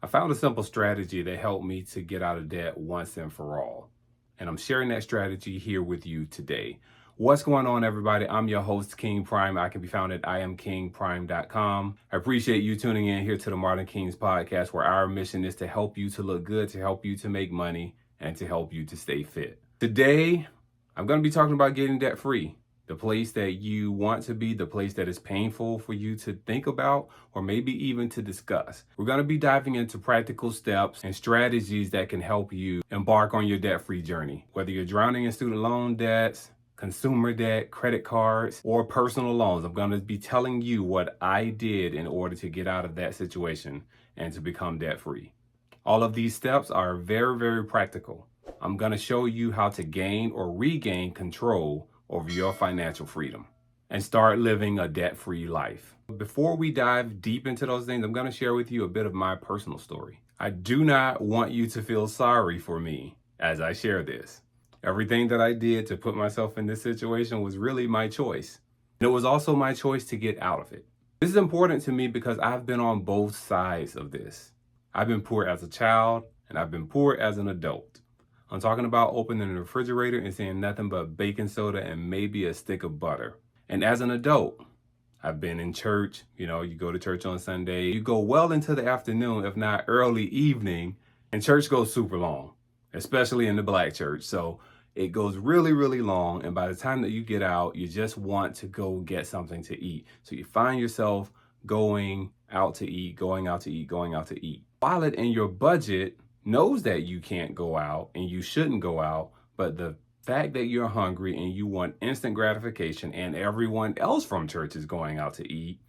I found a simple strategy that helped me to get out of debt once and for all. And I'm sharing that strategy here with you today. What's going on, everybody? I'm your host, King Prime. I can be found at iamkingprime.com. I appreciate you tuning in here to the Modern Kings podcast, where our mission is to help you to look good, to help you to make money, and to help you to stay fit. Today, I'm going to be talking about getting debt free. The place that you want to be, the place that is painful for you to think about, or maybe even to discuss. We're going to be diving into practical steps and strategies that can help you embark on your debt-free journey. Whether you're drowning in student loan debts, consumer debt, credit cards, or personal loans, I'm going to be telling you what I did in order to get out of that situation and to become debt-free. All of these steps are very, very practical. I'm going to show you how to gain or regain control over your financial freedom and start living a debt-free life. Before we dive deep into those things, I'm going to share with you a bit of my personal story. I do not want you to feel sorry for me as I share this. Everything that I did to put myself in this situation was really my choice. And it was also my choice to get out of it. This is important to me because I've been on both sides of this. I've been poor as a child and I've been poor as an adult. I'm talking about opening the refrigerator and seeing nothing but baking soda and maybe a stick of butter. And as an adult, I've been in church. You go to church on Sunday. You go well into the afternoon, if not early evening, and church goes super long, especially in the black church. So it goes really, really long. And by the time that you get out, you just want to go get something to eat. So you find yourself going out to eat, going out to eat, going out to eat. While it in your budget knows that you can't go out and you shouldn't go out, but the fact that you're hungry and you want instant gratification and everyone else from church is going out to eat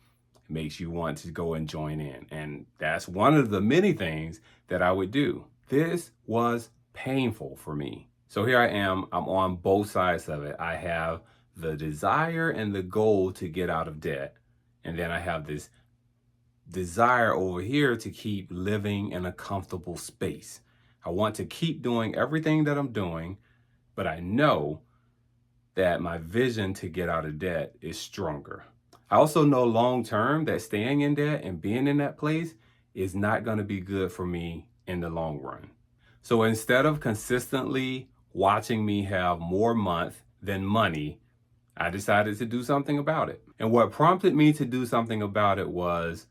makes you want to go and join in. And that's one of the many things that I would do. This was painful for me. So here I am, I'm on both sides of it. I have the desire and the goal to get out of debt. And then I have this desire over here to keep living in a comfortable space. I want to keep doing everything that I'm doing, but I know that my vision to get out of debt is stronger. I also know long term that staying in debt and being in that place is not going to be good for me in the long run. So instead of consistently watching me have more month than money, I decided to do something about it. And what prompted me to do something about it was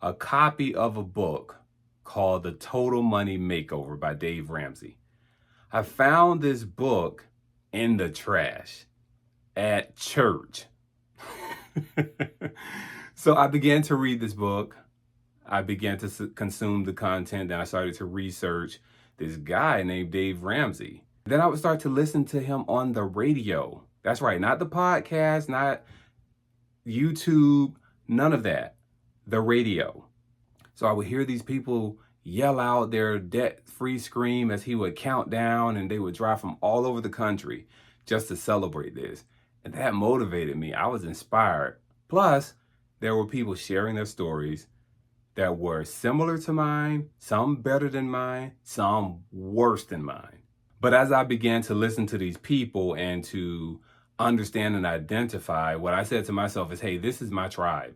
a copy of a book called The Total Money Makeover by Dave Ramsey. I found this book in the trash at church. So I began to read this book. I began to consume the content. Then I started to research this guy named Dave Ramsey. Then I would start to listen to him on the radio. That's right, not the podcast, not YouTube, none of that. The radio. So I would hear these people yell out their debt-free scream as he would count down, and they would drive from all over the country just to celebrate this. And that motivated me. I was inspired. Plus, there were people sharing their stories that were similar to mine, some better than mine, some worse than mine. But as I began to listen to these people and to understand and identify, what I said to myself is, hey, this is my tribe.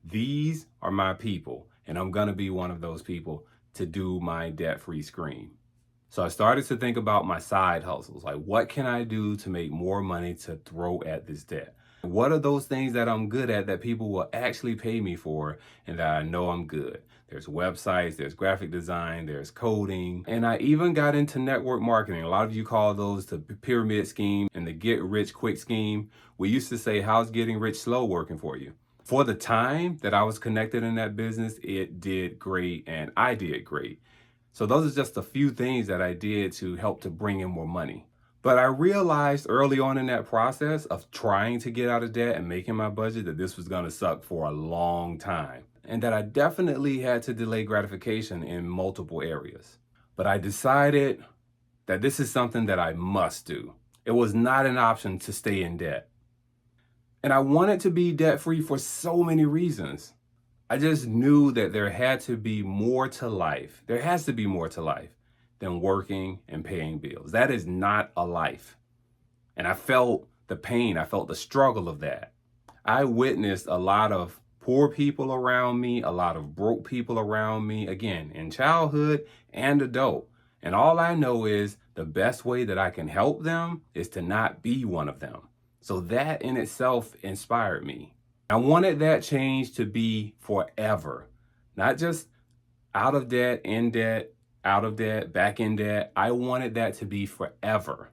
These are my people, and I'm going to be one of those people to do my debt-free scream. So I started to think about my side hustles. Like, what can I do to make more money to throw at this debt? What are those things that I'm good at that people will actually pay me for and that I know I'm good? There's websites, there's graphic design, there's coding, and I even got into network marketing. A lot of you call those the pyramid scheme and the get rich quick scheme. We used to say, how's getting rich slow working for you? For the time that I was connected in that business, it did great and I did great. So those are just a few things that I did to help to bring in more money. But I realized early on in that process of trying to get out of debt and making my budget that this was going to suck for a long time. And that I definitely had to delay gratification in multiple areas. But I decided that this is something that I must do. It was not an option to stay in debt. And I wanted to be debt-free for so many reasons. I just knew that there had to be more to life. There has to be more to life than working and paying bills. That is not a life. And I felt the pain. I felt the struggle of that. I witnessed a lot of poor people around me, a lot of broke people around me, again, in childhood and adult. And all I know is the best way that I can help them is to not be one of them. So that in itself inspired me. I wanted that change to be forever, not just out of debt, in debt, out of debt, back in debt. I wanted that to be forever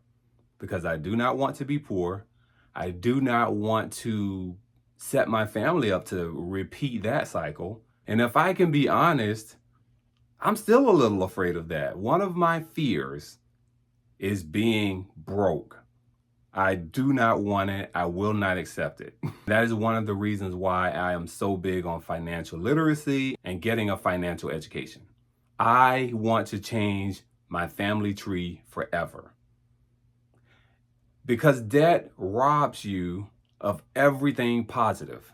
because I do not want to be poor. I do not want to set my family up to repeat that cycle. And if I can be honest, I'm still a little afraid of that. One of my fears is being broke. I do not want it. I will not accept it. That is one of the reasons why I am so big on financial literacy and getting a financial education. I want to change my family tree forever. Because debt robs you of everything positive.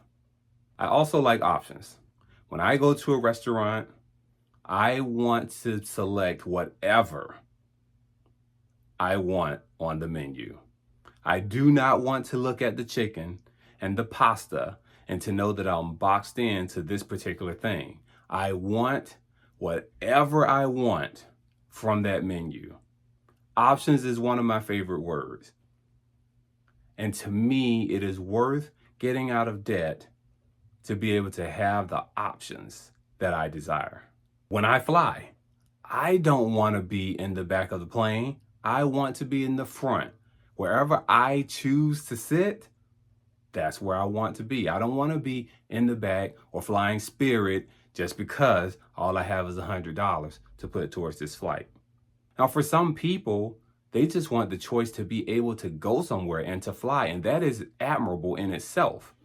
I also like options. When I go to a restaurant, I want to select whatever I want on the menu. I do not want to look at the chicken and the pasta and to know that I'm boxed into this particular thing. I want whatever I want from that menu. Options is one of my favorite words. And to me, it is worth getting out of debt to be able to have the options that I desire. When I fly, I don't want to be in the back of the plane. I want to be in the front. Wherever I choose to sit, that's where I want to be. I don't want to be in the back or flying Spirit just because all I have is $100 to put towards this flight. Now, for some people, they just want the choice to be able to go somewhere and to fly, and that is admirable in itself.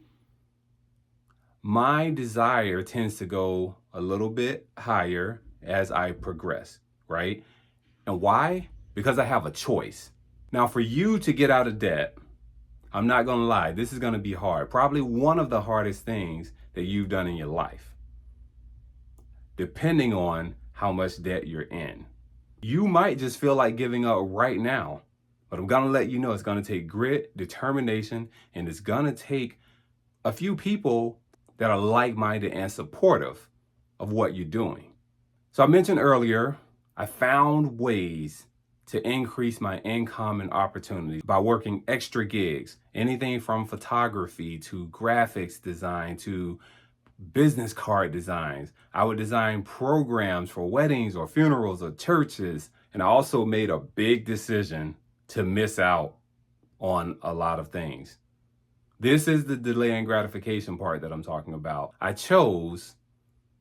My desire tends to go a little bit higher as I progress, right? And why? Because I have a choice. Now, for you to get out of debt, I'm not going to lie, this is going to be hard. Probably one of the hardest things that you've done in your life, depending on how much debt you're in. You might just feel like giving up right now, but I'm going to let you know it's going to take grit, determination, and it's going to take a few people that are like-minded and supportive of what you're doing. So I mentioned earlier, I found ways to increase my income and opportunities by working extra gigs, anything from photography to graphics design to business card designs. I would design programs for weddings or funerals or churches. And I also made a big decision to miss out on a lot of things. This is the delay and gratification part that I'm talking about. I chose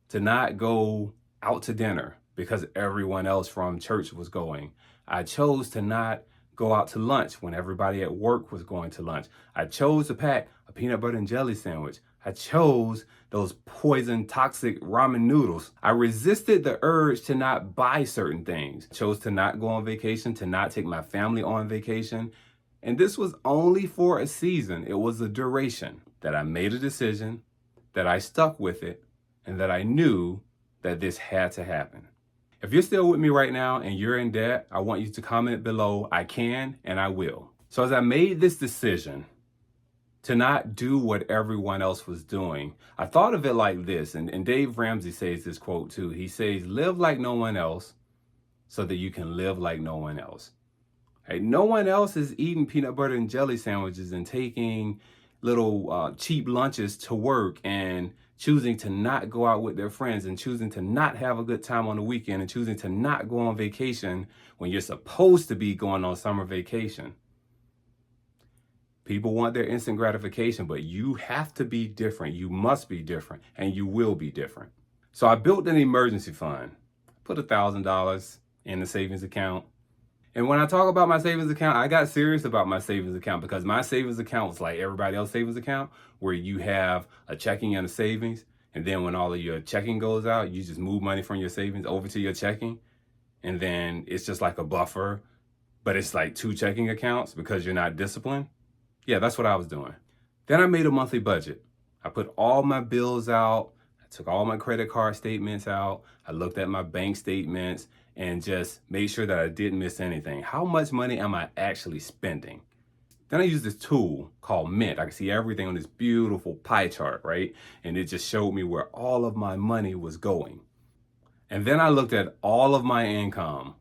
to not go out to dinner because everyone else from church was going. I chose to not go out to lunch when everybody at work was going to lunch. I chose to pack a peanut butter and jelly sandwich. I chose those poison, toxic ramen noodles. I resisted the urge to not buy certain things. I chose to not go on vacation, to not take my family on vacation. And this was only for a season. It was a duration that I made a decision, that I stuck with it, and that I knew that this had to happen. If you're still with me right now and you're in debt, I want you to comment below, I can and I will. So as I made this decision to not do what everyone else was doing, I thought of it like this, and Dave Ramsey says this quote too. He says, live like no one else so that you can live like no one else. Right? No one else is eating peanut butter and jelly sandwiches and taking little cheap lunches to work and choosing to not go out with their friends and choosing to not have a good time on the weekend and choosing to not go on vacation when you're supposed to be going on summer vacation. People want their instant gratification, but you have to be different. You must be different, and you will be different. So I built an emergency fund, put $1,000 in the savings account. And when I talk about my savings account, I got serious about my savings account because my savings account was like everybody else's savings account, where you have a checking and a savings. And then when all of your checking goes out, you just move money from your savings over to your checking. And then it's just like a buffer, but it's like two checking accounts because you're not disciplined. Yeah, that's what I was doing. Then I made a monthly budget. I put all my bills out. I took all my credit card statements out. I looked at my bank statements and just made sure that I didn't miss anything. How much money am I actually spending? Then I used this tool called Mint. I could see everything on this beautiful pie chart, right? And it just showed me where all of my money was going. And then I looked at all of my income.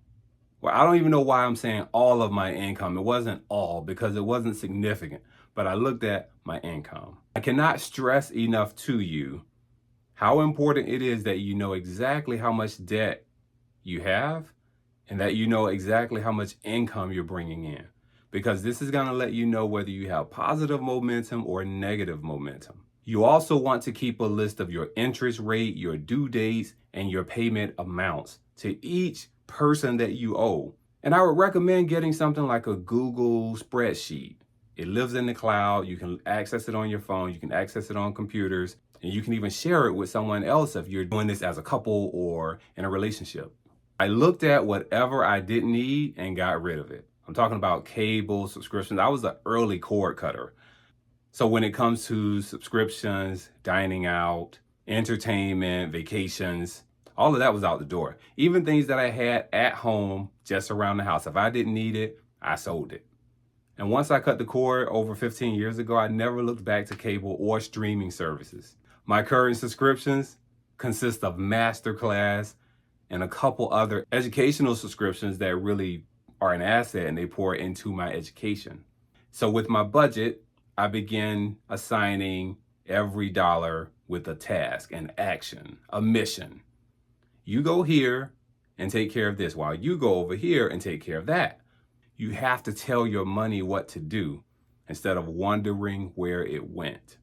Well, I don't even know why I'm saying all of my income. It wasn't all because it wasn't significant, but I looked at my income. I cannot stress enough to you how important it is that you know exactly how much debt you have and that you know exactly how much income you're bringing in, because this is going to let you know whether you have positive momentum or negative momentum. You also want to keep a list of your interest rate, your due dates, and your payment amounts to each person that you owe. And I would recommend getting something like a Google spreadsheet. It lives in the cloud. You can access it on your phone. You can access it on computers. And you can even share it with someone else if you're doing this as a couple or in a relationship. I looked at whatever I didn't need and got rid of it. I'm talking about cable subscriptions. I was an early cord cutter. So when it comes to subscriptions, dining out, entertainment, vacations, all of that was out the door. Even things that I had at home, just around the house. If I didn't need it, I sold it. And once I cut the cord over 15 years ago, I never looked back to cable or streaming services. My current subscriptions consist of Masterclass and a couple other educational subscriptions that really are an asset and they pour into my education. So with my budget, I begin assigning every dollar with a task, an action, a mission. You go here and take care of this while you go over here and take care of that. You have to tell your money what to do instead of wondering where it went.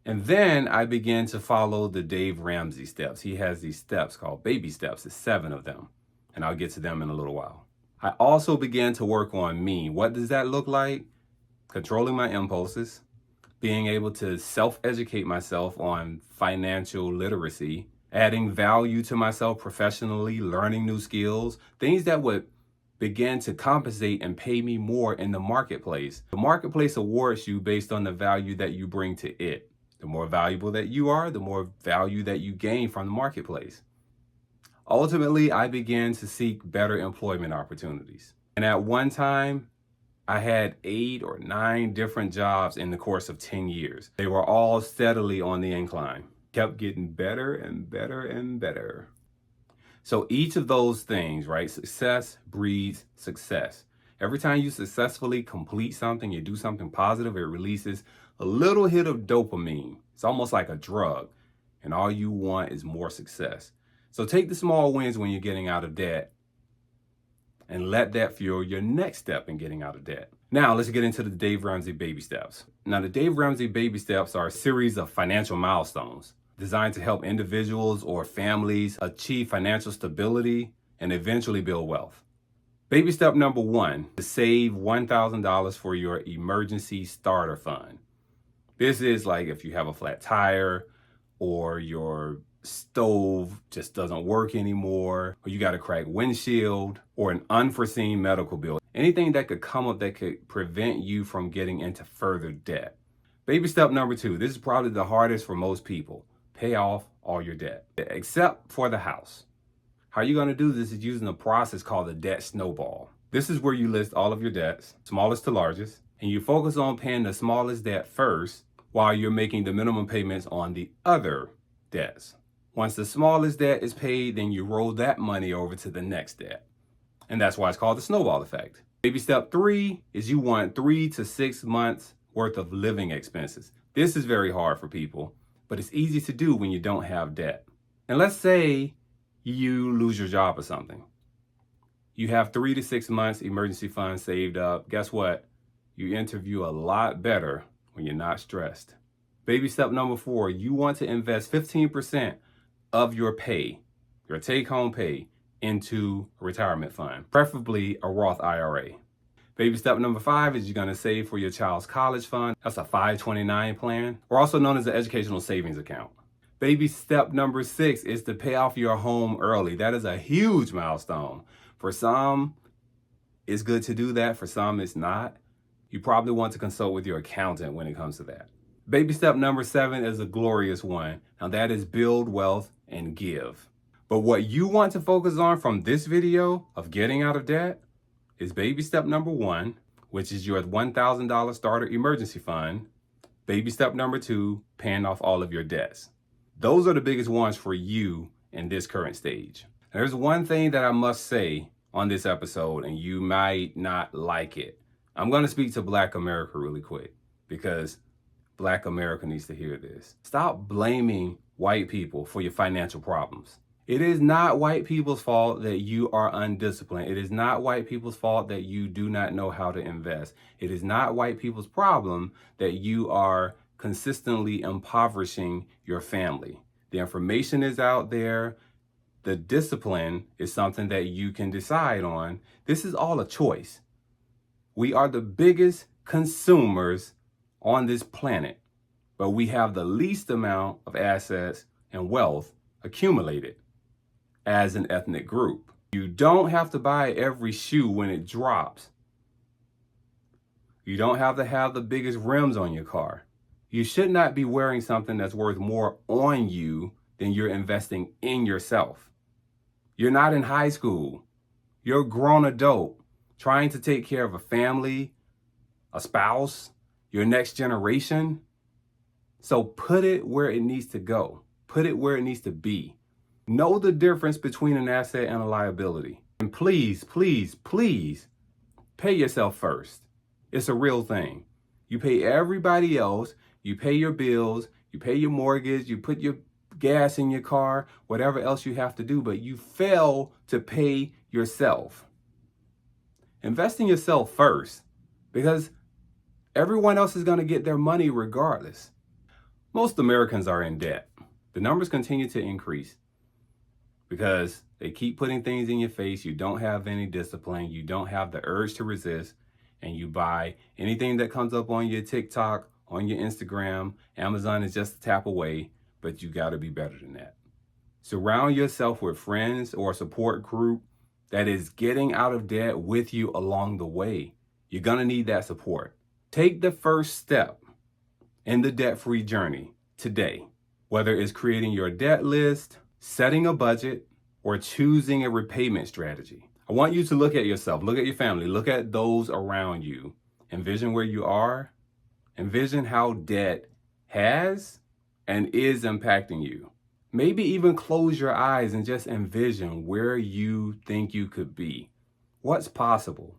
And then I began to follow the Dave Ramsey steps. He has these steps called baby steps. There's 7 of them, and I'll get to them in a little while. I also began to work on me. What does that look like? Controlling my impulses, being able to self-educate myself on financial literacy, adding value to myself professionally, learning new skills, things that would begin to compensate and pay me more in the marketplace. The marketplace awards you based on the value that you bring to it. The more valuable that you are, the more value that you gain from the marketplace. Ultimately, I began to seek better employment opportunities. And at one time, I had 8 or 9 different jobs in the course of 10 years. They were all steadily on the incline. Kept getting better and better and better. So each of those things, right? Success breeds success. Every time you successfully complete something, you do something positive, it releases a little hit of dopamine. It's almost like a drug. And all you want is more success. So take the small wins when you're getting out of debt and let that fuel your next step in getting out of debt. Now let's get into the Dave Ramsey baby steps. Now the Dave Ramsey baby steps are a series of financial milestones designed to help individuals or families achieve financial stability and eventually build wealth. Baby step number 1, to save $1,000 for your emergency starter fund. This is like if you have a flat tire or your stove just doesn't work anymore, or you got a cracked windshield or an unforeseen medical bill. Anything that could come up that could prevent you from getting into further debt. Baby step number 2, this is probably the hardest for most people. Pay off all your debt, except for the house. How you're going to do this is using a process called the debt snowball. This is where you list all of your debts, smallest to largest, and you focus on paying the smallest debt first while you're making the minimum payments on the other debts. Once the smallest debt is paid, then you roll that money over to the next debt. And that's why it's called the snowball effect. Baby step 3 is you want 3 to 6 months worth of living expenses. This is very hard for people, but it's easy to do when you don't have debt. And let's say you lose your job or something. You have 3 to 6 months emergency funds saved up. Guess what? You interview a lot better when you're not stressed. Baby step number 4, you want to invest 15% of your pay, your take-home pay, into a retirement fund, preferably a Roth IRA. Baby step number 5 is you're going to save for your child's college fund. That's a 529 plan, or also known as an educational savings account. Baby step number 6 is to pay off your home early. That is a huge milestone. For some, it's good to do that. For some, it's not. You probably want to consult with your accountant when it comes to that. Baby step number 7 is a glorious one. Now that is build wealth and give. But what you want to focus on from this video of getting out of debt is baby step number 1, which is your $1,000 starter emergency fund. Baby step number 2, paying off all of your debts. Those are the biggest ones for you in this current stage. There's one thing that I must say on this episode, and you might not like it. I'm going to speak to Black America really quick because Black America needs to hear this. Stop blaming white people for your financial problems. It is not white people's fault that you are undisciplined. It is not white people's fault that you do not know how to invest. It is not white people's problem that you are consistently impoverishing your family. The information is out there. The discipline is something that you can decide on. This is all a choice. We are the biggest consumers on this planet, but we have the least amount of assets and wealth accumulated as an ethnic group. You don't have to buy every shoe when it drops. You don't have to have the biggest rims on your car. You should not be wearing something that's worth more on you than you're investing in yourself. You're not in high school. You're a grown adult trying to take care of a family, a spouse, your next generation. So put it where it needs to go. Put it where it needs to be. Know the difference between an asset and a liability. And please, please, please pay yourself first. It's a real thing. You pay everybody else. You pay your bills. You pay your mortgage. You put your gas in your car, whatever else you have to do, but you fail to pay yourself. Invest in yourself first because everyone else is going to get their money regardless. Most Americans are in debt. The numbers continue to increase because they keep putting things in your face. You don't have any discipline. You don't have the urge to resist. And you buy anything that comes up on your TikTok, on your Instagram. Amazon is just a tap away, but you got to be better than that. Surround yourself with friends or a support group that is getting out of debt with you along the way. You're going to need that support. Take the first step in the debt-free journey today, whether it's creating your debt list, setting a budget, or choosing a repayment strategy. I want you to look at yourself, look at your family, look at those around you. Envision where you are. Envision how debt has and is impacting you. Maybe even close your eyes and just envision where you think you could be. What's possible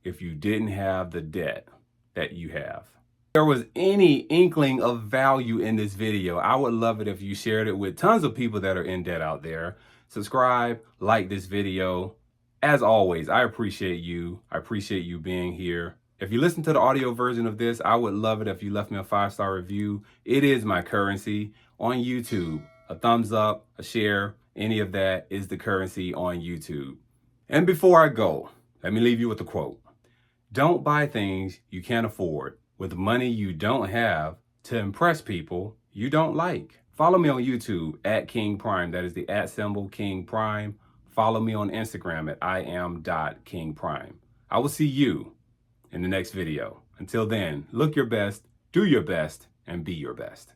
if you didn't have the debt that you have? If there was any inkling of value in this video, I would love it if you shared it with tons of people that are in debt out there. Subscribe, like this video. As always, I appreciate you. I appreciate you being here. If you listen to the audio version of this, I would love it if you left me a 5-star review. It is my currency on YouTube. A thumbs up, a share, any of that is the currency on YouTube. And before I go, let me leave you with a quote. Don't buy things you can't afford with money you don't have to impress people you don't like. Follow me on YouTube at King Prime. That is the @ King Prime. Follow me on Instagram at iam.kingprime. I will see you in the next video. Until then, look your best, do your best, and be your best.